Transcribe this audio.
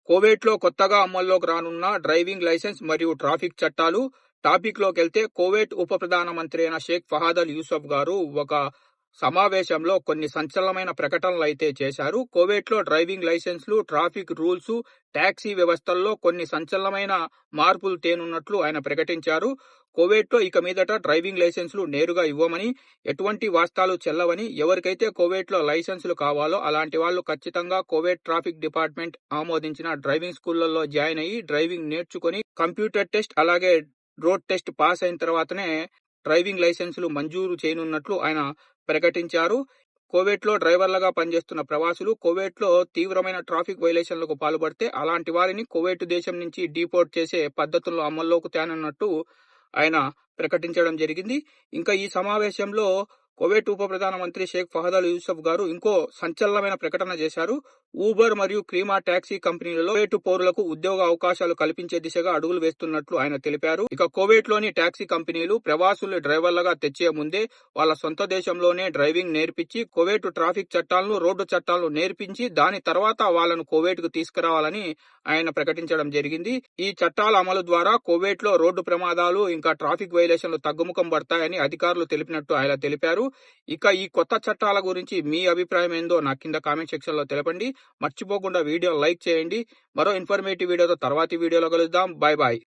కువైట్‌లో కొత్తగా అమల్లోకి రానున్న డ్రైవింగ్ లైసెన్స్ మరియు ట్రాఫిక్ చట్టాలు. టాపిక్‌లోకెళ్తే కువైట్ ఉప ప్రధానమంత్రి అయిన షేక్ ఫహాద్ అల్ యూసఫ్ గారు ఒక సమావేశంలో కొన్ని సంచలనమైన ప్రకటనలైతే చేశారు. కువైట్‌లో డ్రైవింగ్ లైసెన్స్‌లు, ట్రాఫిక్ రూల్స్, టాక్సీ వ్యవస్థల్లో కొన్ని సంచలనమైన మార్పులు తేనున్నట్లు ఆయన ప్రకటించారు. కువైట్‌లో ఇక మీదట డ్రైవింగ్ లైసెన్స్‌లు నేరుగా ఇవ్వమని, ఎటువంటి వాస్తాలు చెల్లవని, ఎవరికైతే కువైట్‌లో లైసెన్సులు కావాలో అలాంటి వాళ్ళు ఖచ్చితంగా కువైట్ ట్రాఫిక్ డిపార్ట్మెంట్ ఆమోదించిన డ్రైవింగ్ స్కూళ్లలో జాయిన్ అయ్యి డ్రైవింగ్ నేర్చుకొని కంప్యూటర్ టెస్ట్ అలాగే రోడ్ టెస్ట్ పాస్ అయిన తర్వాతనే డ్రైవింగ్ లైసెన్సులు మంజూరు చేయనున్నట్లు ఆయన ప్రకటించారు. కువైట్లో డ్రైవర్లుగా పనిచేస్తున్న ప్రవాసులు కువైట్లో తీవ్రమైన ట్రాఫిక్ వైలేషన్లకు పాల్పడితే అలాంటి వారిని కువైట్ దేశం నుంచి డీపోర్ట్ చేసే పద్ధతులను అమల్లోకి తేనున్నట్టు ఆయన ప్రకటించడం జరిగింది. ఇంకా ఈ సమావేశంలో కువైట్ ఉప ప్రధానమంత్రి షేక్ ఫహద్ అల్ యూసఫ్ గారు ఇంకో సంచలనమైన ప్రకటన చేశారు. ఊబర్ మరియు క్రీమా టాక్సీ కంపెనీలలో కువైట్ పౌరులకు ఉద్యోగ అవకాశాలు కల్పించే దిశగా అడుగులు వేస్తున్నట్లు ఆయన తెలిపారు. ఇక కువైట్ లోని టాక్సీ కంపెనీలు ప్రవాసులు డ్రైవర్లుగా తెచ్చే ముందే వాళ్ళ సొంత దేశంలోనే డ్రైవింగ్ నేర్పించి కువైట్ ట్రాఫిక్ చట్టాలను, రోడ్డు చట్టాలను నేర్పించి దాని తర్వాత వాళ్ళను కువైట్ కు తీసుకురావాలని ఆయన ప్రకటించడం జరిగింది. ఈ చట్టాల అమలు ద్వారా కువైట్ లో రోడ్డు ప్రమాదాలు ఇంకా ట్రాఫిక్ వైలేషన్లు తగ్గుముఖం పడతాయని అధికారులు తెలిపినట్టు ఆయన తెలిపారు. ఇక ఈ కొత్త చట్టాల గురించి మీ అభిప్రాయం ఏందో నా కింద కామెంట్ సెక్షన్ లో తెలపండి. మర్చిపోకుండా వీడియో లైక్ చేయండి. మరో ఇన్ఫర్మేటివ్ వీడియోతో తర్వాతి వీడియోలో కలుద్దాం. Bye bye.